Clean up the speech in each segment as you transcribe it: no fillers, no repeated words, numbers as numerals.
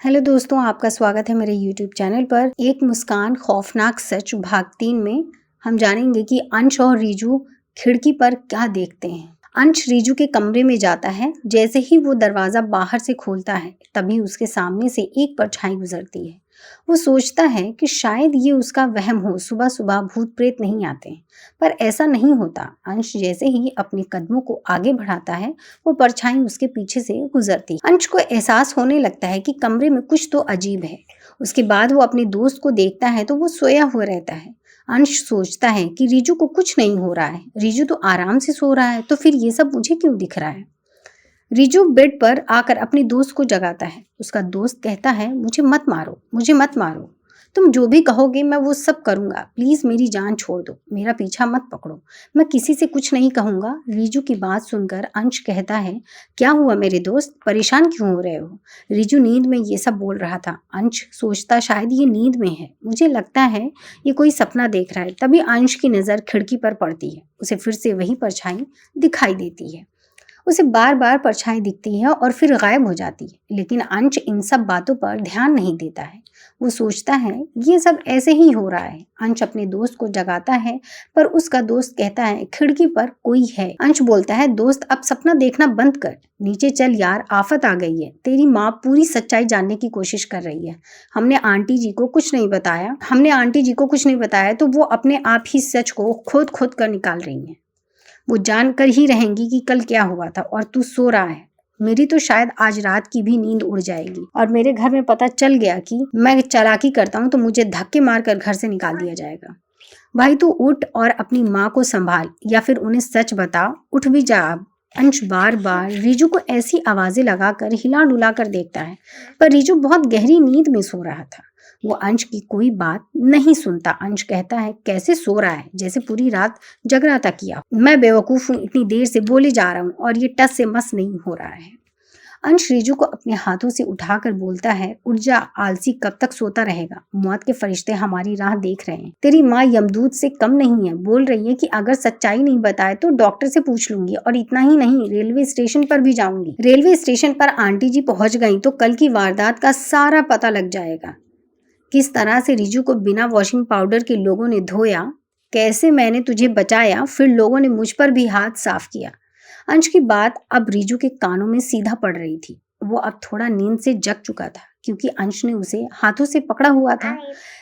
Hello दोस्तों, आपका स्वागत है मेरे यूट्यूब चैनल पर। एक मुस्कान खौफनाक सच भाग 3 में हम जानेंगे कि अंश और रीजू खिड़की पर क्या देखते हैं। अंश रीजू के कमरे में जाता है। जैसे ही वो दरवाजा बाहर से खोलता है तभी उसके सामने से एक परछाई गुजरती है। वो सोचता है कि शायद ये उसका वहम हो, सुबह सुबह भूत प्रेत नहीं आते हैं, पर ऐसा नहीं होता। अंश जैसे ही अपने कदमों को आगे बढ़ाता है वो परछाई उसके पीछे से गुजरती है। अंश को एहसास होने लगता है कि कमरे में कुछ तो अजीब है। उसके बाद वो अपने दोस्त को देखता है तो वो सोया हुआ रहता है। अंश सोचता है कि रीजू को कुछ नहीं हो रहा है, रीजू तो आराम से सो रहा है, तो फिर ये सब मुझे क्यों दिख रहा है। रीजू बेड पर आकर अपने दोस्त को जगाता है। उसका दोस्त कहता है, मुझे मत मारो, मुझे मत मारो, तुम जो भी कहोगे मैं वो सब करूंगा, प्लीज मेरी जान छोड़ दो, मेरा पीछा मत पकड़ो, मैं किसी से कुछ नहीं कहूंगा। रीजू की बात सुनकर अंश कहता है, क्या हुआ मेरे दोस्त, परेशान क्यों हो रहे हो। रीजू नींद में ये सब बोल रहा था। अंश सोचता शायद ये नींद में है, मुझे लगता है ये कोई सपना देख रहा है। तभी अंश की नजर खिड़की पर पड़ती है। उसे फिर से वही परछाई दिखाई देती है। उसे बार बार परछाई दिखती है और फिर गायब हो जाती है, लेकिन अंश इन सब बातों पर ध्यान नहीं देता है। वो सोचता है ये सब ऐसे ही हो रहा है। अंश अपने दोस्त को जगाता है पर उसका दोस्त कहता है, खिड़की पर कोई है। अंश बोलता है, दोस्त अब सपना देखना बंद कर, नीचे चल यार, आफत आ गई है। तेरी माँ पूरी सच्चाई जानने की कोशिश कर रही है। हमने आंटी जी को कुछ नहीं बताया तो वो अपने आप ही सच को खोद खोद कर निकाल रही है। वो जानकर ही रहेंगी कि कल क्या हुआ था और तू सो रहा है। मेरी तो शायद आज रात की भी नींद उड़ जाएगी और मेरे घर में पता चल गया कि मैं चालाकी करता हूँ तो मुझे धक्के मारकर घर से निकाल दिया जाएगा। भाई तू उठ और अपनी माँ को संभाल या फिर उन्हें सच बता, उठ भी जा अब। अंश बार बार रीजू को ऐसी आवाजें लगाकर हिला डुला कर देखता है, पर रीजू बहुत गहरी नींद में सो रहा था। वो अंश की कोई बात नहीं सुनता। अंश कहता है, कैसे सो रहा है, जैसे पूरी रात जगराता किया। मैं बेवकूफ हूँ, इतनी देर से बोले जा रहा हूँ और ये टस से मस नहीं हो रहा है। अंश रीजू को अपने हाथों से उठाकर बोलता है, उठ जा आलसी, कब तक सोता रहेगा, मौत के फरिश्ते हमारी राह देख रहे हैं। तेरी माँ यमदूत से कम नहीं है, बोल रही है कि अगर सच्चाई नहीं बताए तो डॉक्टर से पूछ लूंगी, और इतना ही नहीं, रेलवे स्टेशन पर भी जाऊंगी। रेलवे स्टेशन पर आंटी जी पहुंच गई तो कल की वारदात का सारा पता लग जाएगा। किस तरह से रीजू को बिना वॉशिंग पाउडर के लोगों ने धोया, कैसे मैंने तुझे बचाया, फिर लोगों ने मुझ पर भी हाथ साफ किया। अंश की बात अब रीजू के कानों में सीधा पड़ रही थी। वो अब थोड़ा नींद से जग चुका था क्योंकि अंश ने उसे हाथों से पकड़ा हुआ था,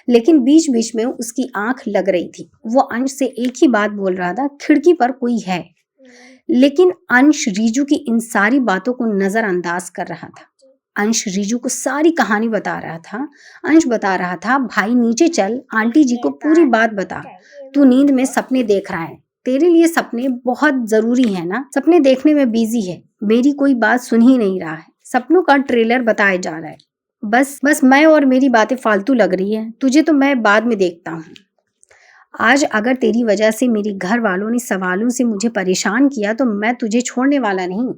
लेकिन बीच बीच में उसकी आंख लग रही थी। वो अंश से एक ही बात बोल रहा था, खिड़की पर कोई है। लेकिन अंश रीजू की इन सारी बातों को नजरअंदाज कर रहा था। अंश रीजू को सारी कहानी बता रहा था। अंश बता रहा था, भाई नीचे चल, आंटी जी को पूरी बात बता, तू नींद में सपने देख रहा है, तेरे लिए सपने बहुत जरूरी है ना, सपने देखने में बिजी है, मेरी कोई बात सुन ही नहीं रहा है, सपनों का ट्रेलर बताया जा रहा है, बस मैं और मेरी बातें फालतू लग रही है, तुझे तो मैं बाद में देखता हूँ। आज अगर तेरी वजह से मेरे घर वालों ने सवालों से मुझे परेशान किया तो मैं तुझे छोड़ने वाला नहीं,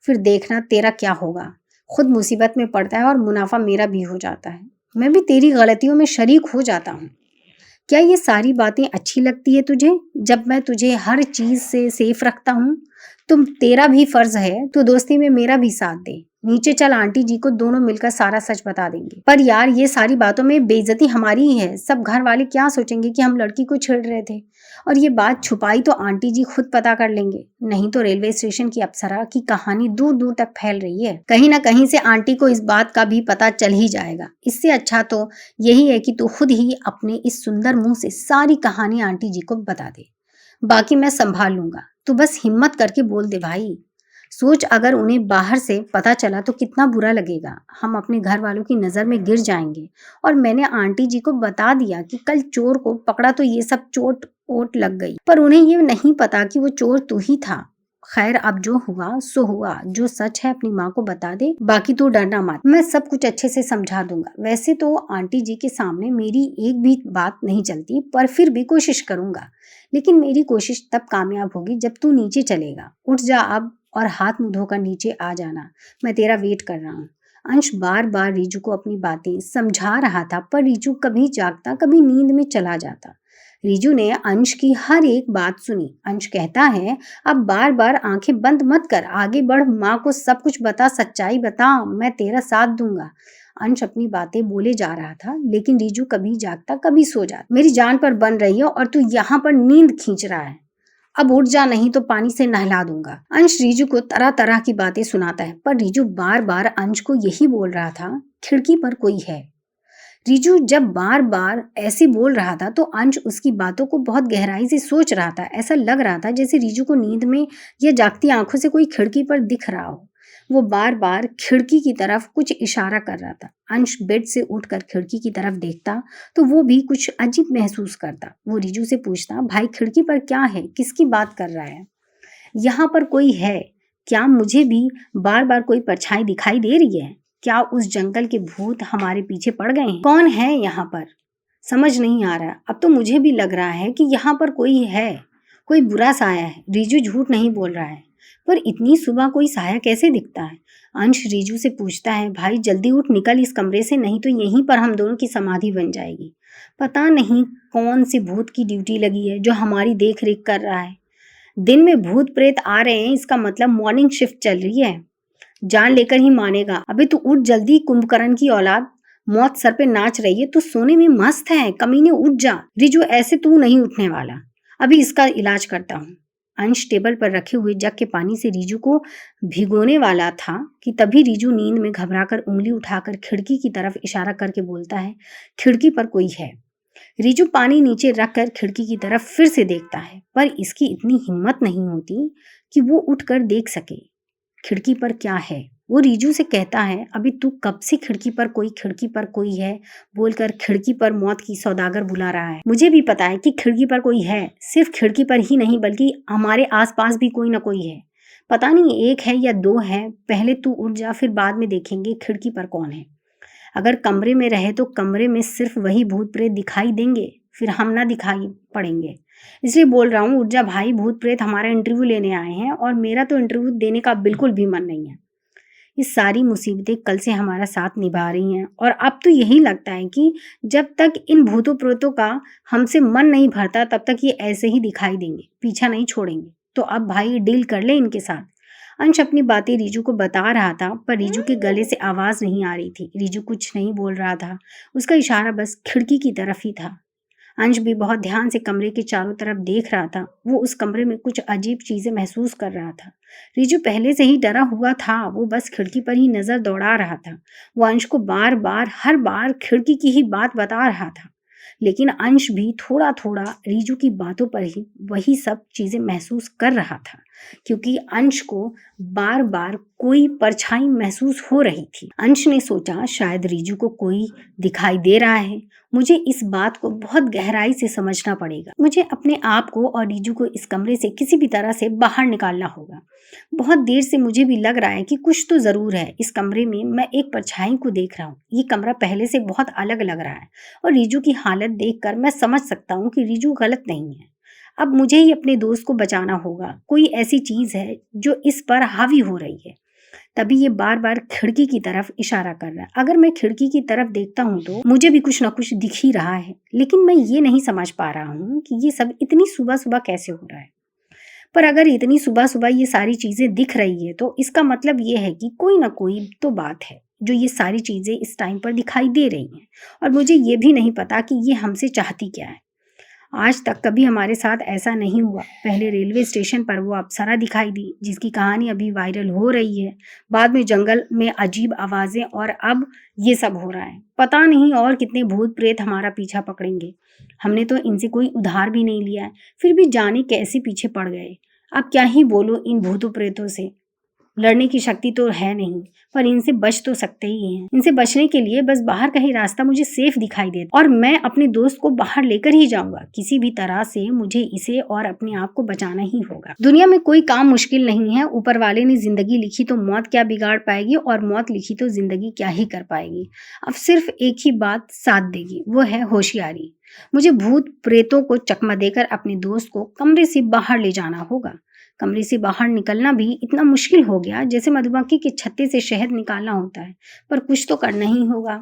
फिर देखना तेरा क्या होगा। खुद मुसीबत में पड़ता है और मुनाफा मेरा भी हो जाता है, मैं भी तेरी गलतियों में शरीक हो जाता हूँ। क्या ये सारी बातें अच्छी लगती है तुझे, जब मैं तुझे हर चीज से सेफ रखता हूँ। तुम तेरा भी फर्ज है तो दोस्ती में मेरा भी साथ दे। नीचे चल, आंटी जी को दोनों मिलकर सारा सच बता देंगे। पर यार ये सारी बातों में बेइज्जती हमारी ही है, सब घर वाले क्या सोचेंगे कि हम लड़की को छेड़ रहे थे, और ये बात छुपाई तो आंटी जी खुद पता कर लेंगे, नहीं तो रेलवे स्टेशन की अप्सरा की कहानी दूर दूर तक फैल रही है, कहीं ना कहीं से आंटी को इस बात का भी पता चल ही जाएगा। इससे अच्छा तो यही है कि तू खुद ही अपने इस सुंदर मुंह से सारी कहानी आंटी जी को बता दे, बाकी मैं संभाल लूंगा, तू बस हिम्मत करके बोल दे भाई। सोच, अगर उन्हें बाहर से पता चला तो कितना बुरा लगेगा, हम अपने घर वालों की नजर में गिर जाएंगे। और मैंने आंटी जी को बता दिया कि कल चोर को पकड़ा तो ये सब चोट ओट लग गई, पर उन्हें ये नहीं पता कि वो चोर तू ही था। खैर अब जो हुआ सो हुआ, जो सच है अपनी माँ को बता दे, बाकी तू डरना मत, मैं सब कुछ अच्छे से समझा दूंगा। वैसे तो आंटी जी के सामने मेरी एक भी बात नहीं चलती, पर फिर भी कोशिश करूंगा, लेकिन मेरी कोशिश तब कामयाब होगी जब तू नीचे चलेगा। उठ जा अब और हाथ मुंह धोकर नीचे आ जाना, मैं तेरा वेट कर रहा हूँ। अंश बार बार रीजू को अपनी बातें समझा रहा था, पर रीजू कभी जागता कभी नींद में चला जाता। रीजू ने अंश की हर एक बात सुनी। अंश कहता है, अब बार बार आंखें बंद मत कर, आगे बढ़, माँ को सब कुछ बता, सच्चाई बता, मैं तेरा साथ दूंगा। अंश अपनी बातें बोले जा रहा था, लेकिन रीजू कभी जागता कभी सो जाता। मेरी जान पर बन रही है और तू यहाँ पर नींद खींच रहा है। अब उठ जा, नहीं तो पानी से नहला दूंगा। अंश रीजू को तरह तरह की बातें सुनाता है, पर रीजू बार बार अंश को यही बोल रहा था, खिड़की पर कोई है। रीजू जब बार बार ऐसे बोल रहा था तो अंश उसकी बातों को बहुत गहराई से सोच रहा था। ऐसा लग रहा था जैसे रीजू को नींद में या जागती आंखों से कोई खिड़की पर दिख रहा हो। वो बार बार खिड़की की तरफ कुछ इशारा कर रहा था। अंश बेड से उठकर खिड़की की तरफ देखता तो वो भी कुछ अजीब महसूस करता। वो रीजू से पूछता, भाई खिड़की पर क्या है, किसकी बात कर रहा है? यहाँ पर कोई है क्या? मुझे भी बार बार कोई परछाई दिखाई दे रही है। क्या उस जंगल के भूत हमारे पीछे पड़ गए हैं? कौन है यहाँ पर? समझ नहीं आ रहा। अब तो मुझे भी लग रहा है कि यहाँ पर कोई है, कोई बुरा साया है। रीजू झूठ नहीं बोल रहा है, पर इतनी सुबह कोई साया कैसे दिखता है? अंश रीजू से पूछता है, भाई जल्दी उठ, निकल इस कमरे से, नहीं तो यहीं पर हम दोनों की समाधि बन जाएगी। पता नहीं कौन सी भूत की ड्यूटी लगी है जो हमारी देख रेख कर रहा है। दिन में भूत प्रेत आ रहे हैं, इसका मतलब मॉर्निंग शिफ्ट चल रही है। जान लेकर ही मानेगा। अबे तू उठ जल्दी, कुंभकर्ण की औलाद, मौत सर पे नाच रही है, तू सोने में मस्त है, कमीने उठ जा। रीजू ऐसे तू नहीं उठने वाला, अभी इसका इलाज करता हूँ। अंश टेबल पर रखे हुए जग के पानी से रीजू को भिगोने वाला था कि तभी रीजू नींद में घबराकर उंगली उठाकर खिड़की की तरफ इशारा करके बोलता है, खिड़की पर कोई है। रीजू पानी नीचे रखकर खिड़की की तरफ फिर से देखता है, पर इसकी इतनी हिम्मत नहीं होती कि वो उठकर देख सके खिड़की पर क्या है। वो रीजू से कहता है, अभी तू कब से खिड़की पर कोई है बोलकर खिड़की पर मौत की सौदागर बुला रहा है? मुझे भी पता है कि खिड़की पर कोई है, सिर्फ खिड़की पर ही नहीं बल्कि हमारे आसपास भी कोई ना कोई है। पता नहीं एक है या दो है। पहले तू उठ जा, फिर बाद में देखेंगे खिड़की पर कौन है। अगर कमरे में रहे तो कमरे में सिर्फ वही भूत प्रेत दिखाई देंगे, फिर हम ना दिखाई पड़ेंगे। इसलिए बोल रहा हूँ, उठ जा भाई, भूत प्रेत हमारा इंटरव्यू लेने आए हैं और मेरा तो इंटरव्यू देने का बिल्कुल भी मन नहीं है। ये सारी मुसीबतें कल से हमारा साथ निभा रही हैं और अब तो यही लगता है कि जब तक इन भूतों प्रेतों का हमसे मन नहीं भरता तब तक ये ऐसे ही दिखाई देंगे, पीछा नहीं छोड़ेंगे। तो अब भाई डील कर ले इनके साथ। अंश अपनी बातें रीजू को बता रहा था, पर रीजू के गले से आवाज नहीं आ रही थी। रीजू कुछ नहीं बोल रहा था, उसका इशारा बस खिड़की की तरफ ही था। अंश भी बहुत ध्यान से कमरे के चारों तरफ देख रहा था। वो उस कमरे में कुछ अजीब चीजें महसूस कर रहा था। रीजू पहले से ही डरा हुआ था, वो बस खिड़की पर ही नजर दौड़ा रहा था। वो अंश को बार बार हर बार खिड़की की ही बात बता रहा था, लेकिन अंश भी थोड़ा थोड़ा रीजू की बातों पर ही वही सब चीजें महसूस कर रहा था, क्योंकि अंश को बार बार कोई परछाई महसूस हो रही थी। अंश ने सोचा शायद रीजू को कोई दिखाई दे रहा है। मुझे इस बात को बहुत गहराई से समझना पड़ेगा। मुझे अपने आप को और रीजू को इस कमरे से किसी भी तरह से बाहर निकालना होगा। बहुत देर से मुझे भी लग रहा है कि कुछ तो जरूर है। इस कमरे में मैं एक परछाई को देख रहा हूँ। ये कमरा पहले से बहुत अलग लग रहा है और रीजू की हालत देखकर मैं समझ सकता हूँ कि रीजू गलत नहीं है। अब मुझे ही अपने दोस्त को बचाना होगा। कोई ऐसी चीज है जो इस पर हावी हो रही है। तभी ये बार बार खिड़की की तरफ इशारा कर रहा है। अगर मैं खिड़की की तरफ देखता हूँ तो मुझे भी कुछ ना कुछ दिख ही रहा है, लेकिन मैं ये नहीं समझ पा रहा हूँ कि ये सब इतनी सुबह सुबह कैसे हो रहा है। पर अगर इतनी सुबह सुबह ये सारी चीजें दिख रही है तो इसका मतलब ये है कि कोई ना कोई तो बात है जो ये सारी चीजें इस टाइम पर दिखाई दे रही हैं, और मुझे ये भी नहीं पता कि ये हमसे चाहती क्या है। आज तक कभी हमारे साथ ऐसा नहीं हुआ। पहले रेलवे स्टेशन पर वो अप्सरा दिखाई दी जिसकी कहानी अभी वायरल हो रही है, बाद में जंगल में अजीब आवाजें, और अब ये सब हो रहा है। पता नहीं और कितने भूत प्रेत हमारा पीछा पकड़ेंगे। हमने तो इनसे कोई उधार भी नहीं लिया है, फिर भी जाने कैसे पीछे पड़ गए। अब क्या ही बोलो इन भूतों प्रेतों से। लड़ने की शक्ति तो है नहीं, पर इनसे बच तो सकते ही हैं। इनसे बचने के लिए बस बाहर का ही रास्ता मुझे सेफ दिखाई देता और मैं अपने दोस्त को बाहर लेकर ही जाऊंगा। किसी भी तरह से मुझे इसे और अपने आप को बचाना ही होगा। दुनिया में कोई काम मुश्किल नहीं है। ऊपर वाले ने जिंदगी लिखी तो मौत क्या बिगाड़ पाएगी, और मौत लिखी तो जिंदगी क्या ही कर पाएगी। अब सिर्फ एक ही बात साथ देगी, वो है होशियारी। मुझे भूत प्रेतों को चकमा देकर अपने दोस्त को कमरे से बाहर ले जाना होगा। कमरे से बाहर निकलना भी इतना मुश्किल हो गया जैसे मधुमक्खी के छत्ते से शहद निकालना होता है, पर कुछ तो करना ही होगा।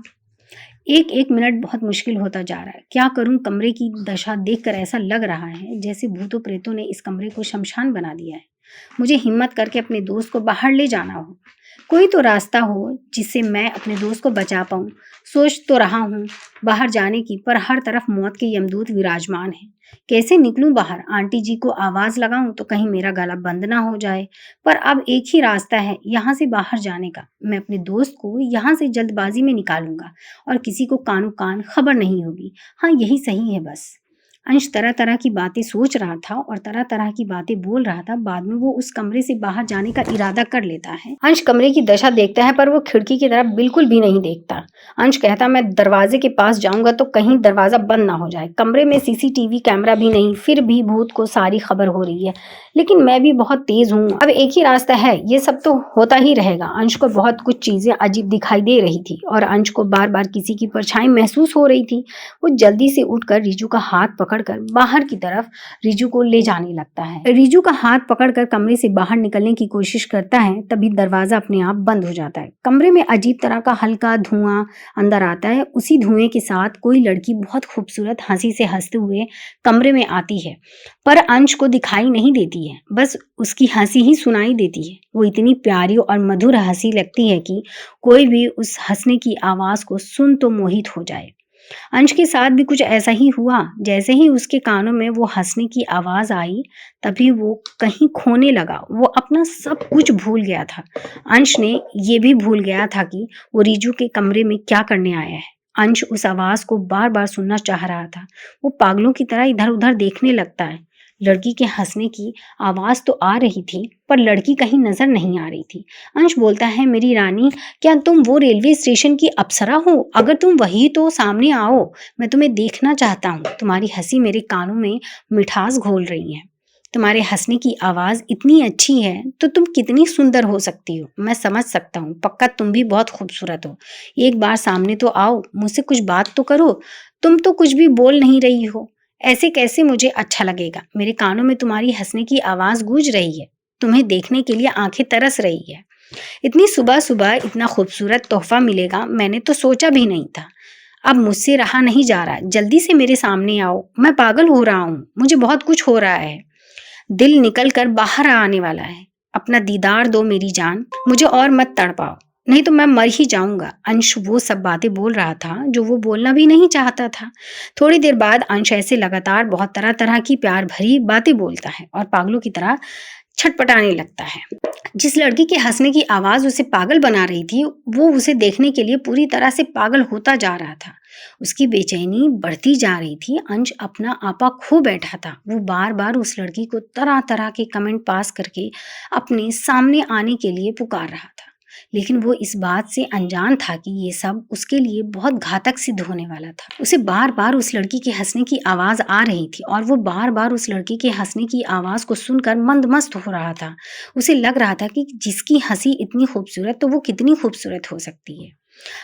एक एक मिनट बहुत मुश्किल होता जा रहा है। क्या करूं? कमरे की दशा देखकर ऐसा लग रहा है जैसे भूतों प्रेतों ने इस कमरे को शमशान बना दिया है। मुझे हिम्मत करके अपने दोस्त को बाहर ले जाना हो। कोई तो रास्ता हो जिससे मैं अपने दोस्त को बचा पाऊं। सोच तो रहा हूं बाहर जाने की, पर हर तरफ मौत के यमदूत विराजमान हैं। कैसे निकलूं बाहर? आंटी जी को आवाज लगाऊं तो कहीं मेरा गला बंद ना हो जाए। पर अब एक ही रास्ता है यहाँ से बाहर जाने का। मैं अपने दोस्त को यहाँ से जल्दबाजी में निकालूंगा और किसी को कानो कान खबर नहीं होगी। हाँ, यही सही है बस। अंश तरह तरह की बातें सोच रहा था और तरह तरह की बातें बोल रहा था। बाद में वो उस कमरे से बाहर जाने का इरादा कर लेता है। अंश कमरे की दशा देखता है, पर वो खिड़की की तरफ बिल्कुल भी नहीं देखता। अंश कहता, मैं दरवाजे के पास जाऊंगा तो कहीं दरवाजा बंद ना हो जाए। कमरे में सीसीटीवी कैमरा भी नहीं, फिर भी भूत को सारी खबर हो रही है। लेकिन मैं भी बहुत तेज हूँ, अब एक ही रास्ता है, ये सब तो होता ही रहेगा। अंश को बहुत कुछ चीजें अजीब दिखाई दे रही थी और अंश को बार बार किसी की परछाई महसूस हो रही थी। वो जल्दी से उठकर रीजू का हाथ पकड़कर बाहर की तरफ रीजू को ले जाने लगता है। रीजू का हाथ पकड़कर कमरे से बाहर निकलने की कोशिश करता है, तभी दरवाजा अपने आप बंद हो जाता है। कमरे में अजीब तरह का हल्का धुआं अंदर आता है। उसी धुएं के साथ कोई लड़की बहुत खूबसूरत हंसी से हंसते हुए कमरे में आती है, पर अंश को दिखाई नहीं देती है, बस उसकी हंसी ही सुनाई देती है। वो इतनी प्यारी और मधुर हंसी लगती है कि कोई भी उस हंसने की आवाज को सुन तो मोहित हो जाए। अंश के साथ भी कुछ ऐसा ही हुआ। जैसे ही उसके कानों में वो हंसने की आवाज आई, तभी वो कहीं खोने लगा। वो अपना सब कुछ भूल गया था। अंश ने ये भी भूल गया था कि वो रीजू के कमरे में क्या करने आया है। अंश उस आवाज को बार बार सुनना चाह रहा था। वो पागलों की तरह इधर उधर देखने लगता है। लड़की के हंसने की आवाज तो आ रही थी, पर लड़की कहीं नजर नहीं आ रही थी। अंश बोलता है, मेरी रानी, क्या तुम वो रेलवे स्टेशन की अप्सरा हो? अगर तुम वही तो सामने आओ, मैं तुम्हें देखना चाहता हूँ। तुम्हारी हंसी मेरे कानों में मिठास घोल रही है। तुम्हारे हंसने की आवाज इतनी अच्छी है तो तुम कितनी सुंदर हो सकती हो। मैं समझ सकता हूँ, पक्का तुम भी बहुत खूबसूरत हो। एक बार सामने तो आओ, मुझसे कुछ बात तो करो। तुम तो कुछ भी बोल नहीं रही हो। ऐसे कैसे मुझे अच्छा लगेगा? मेरे कानों में तुम्हारी हंसने की आवाज गूंज रही है। तुम्हें देखने के लिए आंखें तरस रही है। इतनी सुबह सुबह इतना खूबसूरत तोहफा मिलेगा मैंने तो सोचा भी नहीं था। अब मुझसे रहा नहीं जा रहा, जल्दी से मेरे सामने आओ। मैं पागल हो रहा हूँ, मुझे बहुत कुछ हो रहा है। दिल निकल कर बाहर आने वाला है। अपना दीदार दो मेरी जान, मुझे और मत तड़पाओ, नहीं तो मैं मर ही जाऊंगा। अंश वो सब बातें बोल रहा था जो वो बोलना भी नहीं चाहता था। थोड़ी देर बाद अंश ऐसे लगातार बहुत तरह तरह की प्यार भरी बातें बोलता है और पागलों की तरह छटपटाने लगता है। जिस लड़की के हंसने की आवाज उसे पागल बना रही थी, वो उसे देखने के लिए पूरी तरह से पागल होता जा रहा था। उसकी बेचैनी बढ़ती जा रही थी। अंश अपना आपा खो बैठा था। वो बार बार उस लड़की को तरह तरह के कमेंट पास करके अपने सामने आने के लिए पुकार रहा था, लेकिन वो इस बात से अनजान था कि ये सब उसके लिए बहुत घातक सिद्ध होने वाला था। उसे बार बार उस लड़की के हंसने की आवाज आ रही थी और वो बार बार उस लड़की के हंसने की आवाज को सुनकर मंदमस्त हो रहा था। उसे लग रहा था कि जिसकी हंसी इतनी खूबसूरत, तो वो कितनी खूबसूरत हो सकती है।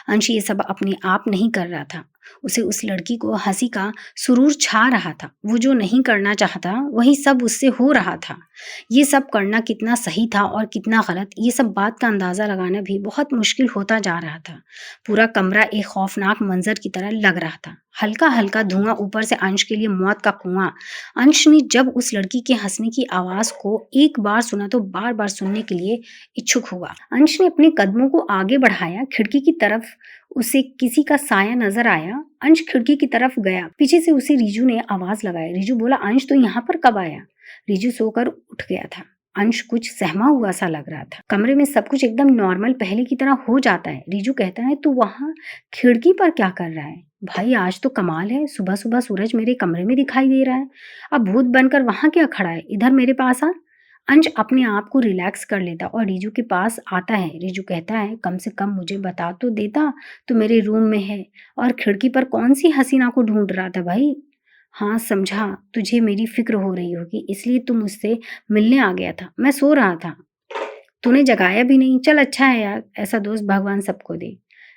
अंश ये सब अपने आप नहीं कर रहा था। उसे उस लड़की को हंसी का सुरूर छा रहा था। वो जो नहीं करना चाहता वही सब उससे हो रहा था। ये सब करना कितना सही था और कितना गलत, ये सब बात का अंदाजा लगाना भी बहुत मुश्किल होता जा रहा था। पूरा कमरा एक खौफनाक मंजर की तरह लग रहा था। हल्का हल्का धुआं, ऊपर से अंश के लिए मौत का कुआं। अंश ने जब उस लड़की के हंसने की आवाज को एक बार सुना तो बार बार सुनने के लिए इच्छुक हुआ। अंश ने अपने कदमों को आगे बढ़ाया। खिड़की की तरफ उसे किसी का साया नजर आया। अंश खिड़की की तरफ गया। पीछे से उसे रीजू ने आवाज लगाई। रीजू बोला, अंश तो यहाँ पर कब आया? रीजू सोकर उठ गया था। अंश कुछ सहमा हुआ सा लग रहा था। कमरे में सब कुछ एकदम नॉर्मल पहले की तरह हो जाता है। रीजू कहता है, तू वहाँ खिड़की पर क्या कर रहा है? भाई आज तो कमाल है, सुबह सुबह सूरज मेरे कमरे में दिखाई दे रहा है। अब भूत बनकर वहाँ क्या खड़ा है? इधर मेरे पास आ। अंश अपने आप को रिलैक्स कर लेता और रीजू के पास आता है। रीजू कहता है, कम से कम मुझे बता तो देता तो मेरे रूम में है और खिड़की पर कौन सी हसीना को ढूंढ रहा था भाई? हाँ समझा, तुझे मेरी फिक्र हो रही होगी इसलिए तू मुझसे मिलने आ गया था। मैं सो रहा था, तूने जगाया भी नहीं। चल अच्छा है यार, ऐसा दोस्त भगवान सबको दे।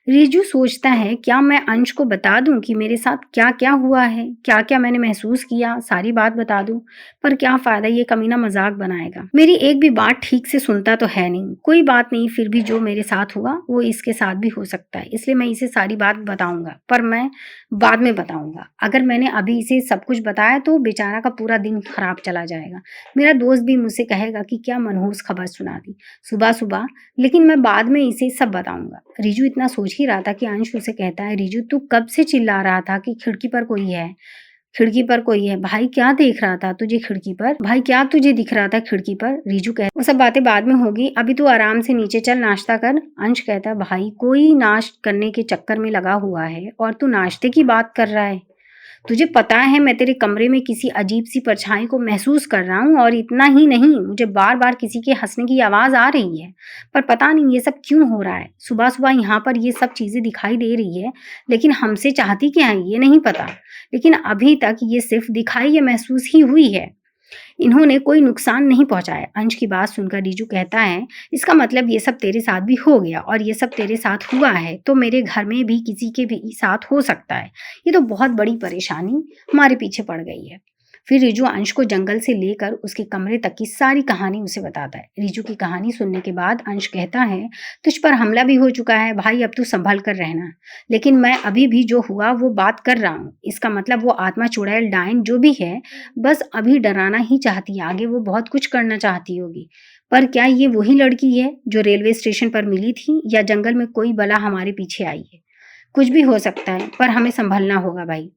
रिजू सोचता है क्या मैं अंश को बता दूं कि मेरे साथ क्या क्या हुआ है, क्या क्या मैंने महसूस किया, सारी बात बता दूं। पर क्या फायदा, ये कमीना मजाक बनाएगा, मेरी एक भी बात ठीक से सुनता तो है नहीं। कोई बात नहीं, फिर भी जो मेरे साथ हुआ वो इसके साथ भी हो सकता है, इसलिए मैं इसे सारी बात बताऊंगा, पर मैं बाद में बताऊंगा। अगर मैंने अभी इसे सब कुछ बताया तो बेचारा का पूरा दिन खराब चला जाएगा। मेरा दोस्त भी मुझसे कहेगा कि क्या मनहूस खबर सुना दी सुबह सुबह, लेकिन मैं बाद में इसे सब बताऊंगा। रिजू इतना सोच ही रहा था कि अंश उसे कहता है, रिजू तू कब से चिल्ला रहा था कि खिड़की पर कोई है, खिड़की पर कोई है। भाई क्या देख रहा था तुझे खिड़की पर, भाई क्या तुझे दिख रहा था खिड़की पर। रिजू कहता वो सब बातें बाद में होगी, अभी तू आराम से नीचे चल, नाश्ता कर। अंश कहता है भाई कोई नाश्ता करने के चक्कर में लगा हुआ है और तू नाश्ते की बात कर रहा है। तुझे पता है मैं तेरे कमरे में किसी अजीब सी परछाई को महसूस कर रहा हूँ, और इतना ही नहीं, मुझे बार बार किसी के हंसने की आवाज आ रही है, पर पता नहीं ये सब क्यों हो रहा है। सुबह सुबह यहाँ पर ये सब चीजें दिखाई दे रही है, लेकिन हमसे चाहती क्या है ये नहीं पता। लेकिन अभी तक ये सिर्फ दिखाई या महसूस ही हुई है, इन्होंने कोई नुकसान नहीं पहुंचाया। अंश की बात सुनकर रिजू कहता है, इसका मतलब ये सब तेरे साथ भी हो गया, और ये सब तेरे साथ हुआ है तो मेरे घर में भी किसी के भी साथ हो सकता है। ये तो बहुत बड़ी परेशानी हमारे पीछे पड़ गई है। फिर रिजू अंश को जंगल से लेकर उसके कमरे तक की सारी कहानी उसे बताता है। रिजू की कहानी सुनने के बाद अंश कहता है, तुझ पर हमला भी हो चुका है भाई, अब तू संभल कर रहना। लेकिन मैं अभी भी जो हुआ वो बात कर रहा हूँ, इसका मतलब वो आत्मा चुड़ैल डायन जो भी है बस अभी डराना ही चाहती है, आगे वो बहुत कुछ करना चाहती होगी। पर क्या ये वही लड़की है जो रेलवे स्टेशन पर मिली थी, या जंगल में कोई बला हमारे पीछे आई है। कुछ भी हो सकता है, पर हमें संभलना होगा भाई।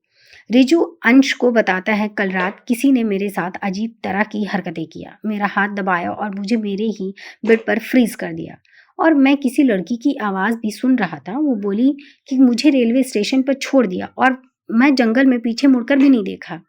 रिजू अंश को बताता है, कल रात किसी ने मेरे साथ अजीब तरह की हरकतें किया, मेरा हाथ दबाया और मुझे मेरे ही बेड पर फ्रीज कर दिया। और मैं किसी लड़की की आवाज़ भी सुन रहा था, वो बोली कि मुझे रेलवे स्टेशन पर छोड़ दिया, और मैं जंगल में पीछे मुड़कर भी नहीं देखा।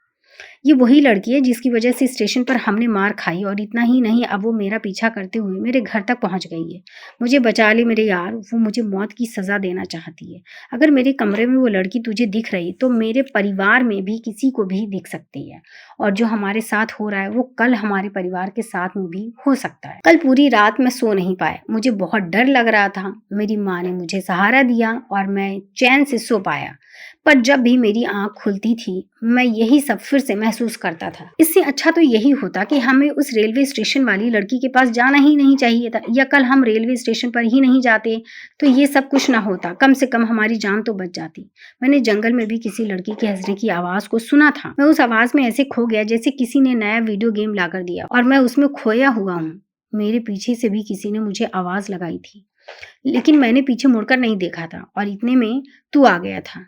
ये वही लड़की है जिसकी वजह से स्टेशन पर हमने मार खाई, और इतना ही नहीं, अब वो मेरा पीछा करते हुए मेरे घर तक पहुंच गई है। मुझे बचा ले मेरे यार, वो मुझे मौत की सजा देना चाहती है। अगर मेरे कमरे में वो लड़की तुझे दिख रही तो मेरे परिवार में भी किसी को भी दिख सकती है, और जो हमारे साथ हो रहा है वो कल हमारे परिवार के साथ में भी हो सकता है। कल पूरी रात मैं सो नहीं पाया, मुझे बहुत डर लग रहा था। मेरी माँ ने मुझे सहारा दिया और मैं चैन से सो पाया, पर जब भी मेरी आंख खुलती थी मैं यही सब फिर से महसूस करता था। इससे अच्छा तो यही होता कि हमें उस रेलवे स्टेशन वाली लड़की के पास जाना ही नहीं चाहिए था, या कल हम रेलवे स्टेशन पर ही नहीं जाते तो ये सब कुछ ना होता, कम से कम हमारी जान तो बच जाती। मैंने जंगल में भी किसी लड़की के हंसने की आवाज को सुना था, मैं उस आवाज में ऐसे खो गया जैसे किसी ने नया वीडियो गेम लाकर दिया, और मैं उसमें खोया हुआ हूँ। मेरे पीछे से भी किसी ने मुझे आवाज लगाई थी, लेकिन मैंने पीछे मुड़कर नहीं देखा था, और इतने में तू आ गया था।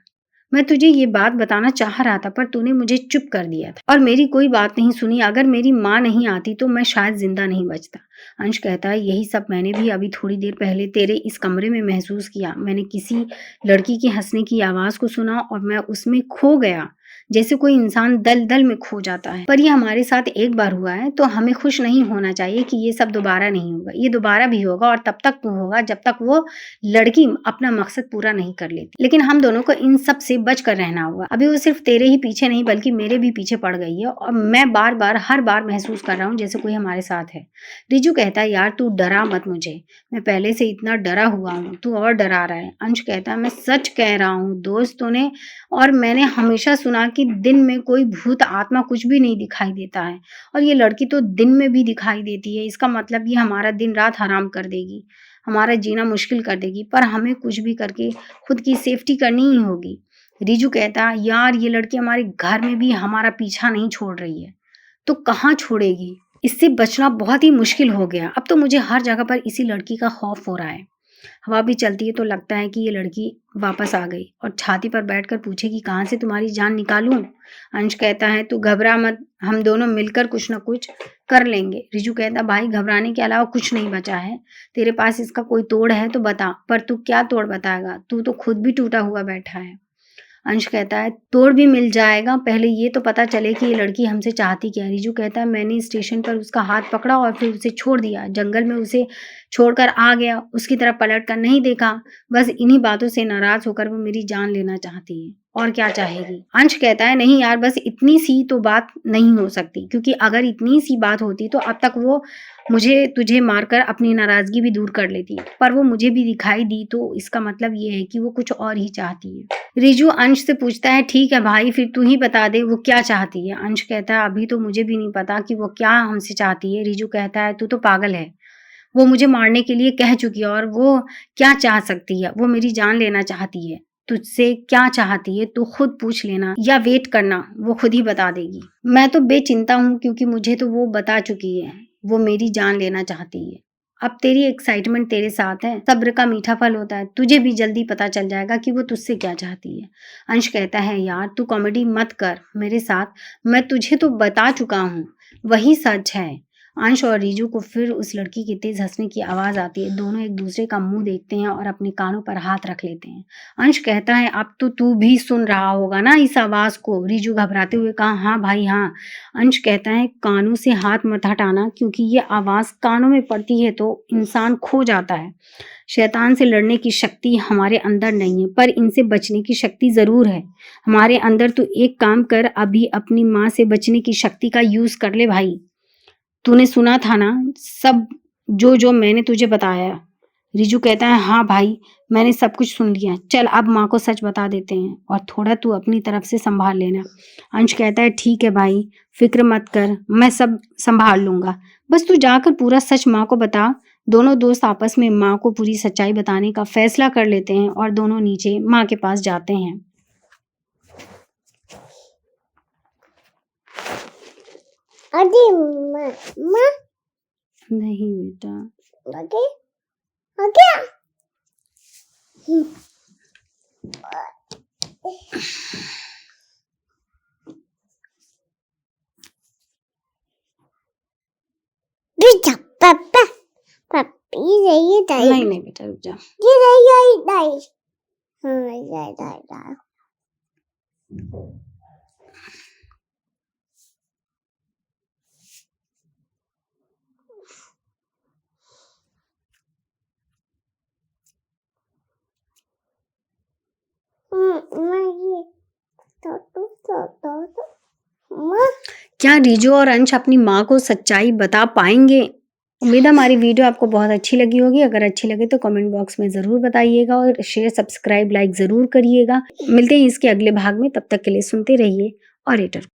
मैं तुझे ये बात बताना चाह रहा था, पर तूने मुझे चुप कर दिया था और मेरी कोई बात नहीं सुनी। अगर मेरी माँ नहीं आती तो मैं शायद जिंदा नहीं बचता। अंश कहता है, यही सब मैंने भी अभी थोड़ी देर पहले तेरे इस कमरे में महसूस किया। मैंने किसी लड़की के हंसने की आवाज को सुना और मैं उसमें खो गया, जैसे कोई इंसान दल में खो जाता है। पर ये हमारे साथ एक बार हुआ है तो हमें खुश नहीं होना चाहिए कि ये सब दोबारा नहीं होगा। ये दोबारा भी होगा, और तब तक होगा जब तक वो लड़की अपना मकसद पूरा नहीं कर लेती। लेकिन हम दोनों को इन सब से बच कर रहना होगा। अभी वो सिर्फ तेरे ही पीछे नहीं बल्कि मेरे भी पीछे पड़ गई है, और मैं हर बार महसूस कर रहा हूँ जैसे कोई हमारे साथ है। रिजू कहता है, यार तू डरा मत मुझे, मैं पहले से इतना डरा हुआ हूँ, तू और डरा रहा है। अंश कहता है, मैं सच कह रहा हूँ दोस्तों ने, और मैंने हमेशा सुना कि दिन में कोई भूत आत्मा कुछ भी नहीं दिखाई देता है, और ये लड़की तो दिन में भी दिखाई देती है। इसका मतलब ये हमारा दिन रात हराम कर देगी, हमारा जीना मुश्किल कर देगी, पर हमें कुछ भी करके खुद की सेफ्टी करनी ही होगी। रिजू कहता है, यार ये लड़की हमारे घर में भी हमारा पीछा नहीं छोड़ रही है, तो कहाँ छोड़ेगी। इससे बचना बहुत ही मुश्किल हो गया। अब तो मुझे हर जगह पर इसी लड़की का खौफ हो रहा है। हवा भी चलती है तो लगता है कि ये लड़की वापस आ गई और छाती पर बैठकर पूछेगी, कहाँ से तुम्हारी जान निकालूं। अंश कहता है, तू घबरा मत, हम दोनों मिलकर कुछ ना कुछ कर लेंगे। रिजू कहता, भाई घबराने के अलावा कुछ नहीं बचा है, तेरे पास इसका कोई तोड़ है तो बता। पर तू क्या तोड़ बताएगा, तू तो खुद भी टूटा हुआ बैठा है। अंश कहता है तोड़ भी मिल जाएगा, पहले ये तो पता चले कि ये लड़की हमसे चाहती क्या है। रिजू कहता है मैंने स्टेशन पर उसका हाथ पकड़ा और फिर उसे छोड़ दिया, जंगल में उसे छोड़कर आ गया, उसकी तरफ पलट कर नहीं देखा। बस इन्हीं बातों से नाराज होकर वो मेरी जान लेना चाहती है, और क्या चाहेगी। अंश कहता है नहीं यार, बस इतनी सी तो बात नहीं हो सकती, क्योंकि अगर इतनी सी बात होती तो अब तक वो मुझे तुझे मारकर अपनी नाराजगी भी दूर कर लेती, पर वो मुझे भी दिखाई दी तो इसका मतलब ये है कि वो कुछ और ही चाहती है। रिजू अंश से पूछता है ठीक है भाई, फिर तू ही बता दे वो क्या चाहती है। अंश कहता है अभी तो मुझे भी नहीं पता कि वो क्या हमसे चाहती है। रिजू कहता है तू तो पागल है, वो मुझे मारने के लिए कह चुकी है, और वो क्या चाह सकती है, वो मेरी जान लेना चाहती है। तुझसे क्या चाहती है तू खुद पूछ लेना या वेट करना, वो खुद ही बता देगी। मैं तो बेचिंता हूँ क्योंकि मुझे तो वो बता चुकी है, वो मेरी जान लेना चाहती है। अब तेरी एक्साइटमेंट तेरे साथ है, सब्र का मीठा फल होता है, तुझे भी जल्दी पता चल जाएगा कि वो तुझसे क्या चाहती है। अंश कहता है यार तू कॉमेडी मत कर मेरे साथ, मैं तुझे तो बता चुका हूँ, वही सच है। अंश और रिजू को फिर उस लड़की की तेज हंसने की आवाज आती है। दोनों एक दूसरे का मुंह देखते हैं और अपने कानों पर हाथ रख लेते हैं। अंश कहता है अब तो तू भी सुन रहा होगा ना इस आवाज को। रिजू घबराते हुए कहा हाँ भाई हाँ। अंश कहता है कानों से हाथ मत हटाना, क्योंकि ये आवाज कानों में पड़ती है तो इंसान खो जाता है। शैतान से लड़ने की शक्ति हमारे अंदर नहीं है, पर इनसे बचने की शक्ति जरूर है हमारे अंदर। तो एक काम कर, अभी अपनी माँ से बचने की शक्ति का यूज कर ले भाई। तूने सुना था ना सब जो मैंने तुझे बताया। रिजू कहता है हाँ भाई, मैंने सब कुछ सुन लिया, चल अब माँ को सच बता देते हैं, और थोड़ा तू अपनी तरफ से संभाल लेना। अंश कहता है ठीक है भाई, फिक्र मत कर, मैं सब संभाल लूंगा, बस तू जाकर पूरा सच माँ को बता। दोनों दोस्त आपस में माँ को पूरी सच्चाई बताने का फैसला कर लेते हैं और दोनों नीचे माँ के पास जाते हैं। अरे माँ नहीं बेटा, आगे आगे पापा पापी रही दाई नहीं बेटा रुक जा। ये रही दाई हाँ दाई दाई दाई क्या रिजू और अंश अपनी माँ को सच्चाई बता पाएंगे? उम्मीद है हमारी वीडियो आपको बहुत अच्छी लगी होगी। अगर अच्छी लगे तो कमेंट बॉक्स में ज़रूर बताइएगा और शेयर सब्सक्राइब लाइक ज़रूर करिएगा। मिलते हैं इसके अगले भाग में, तब तक के लिए सुनते रहिए ऑरेटर।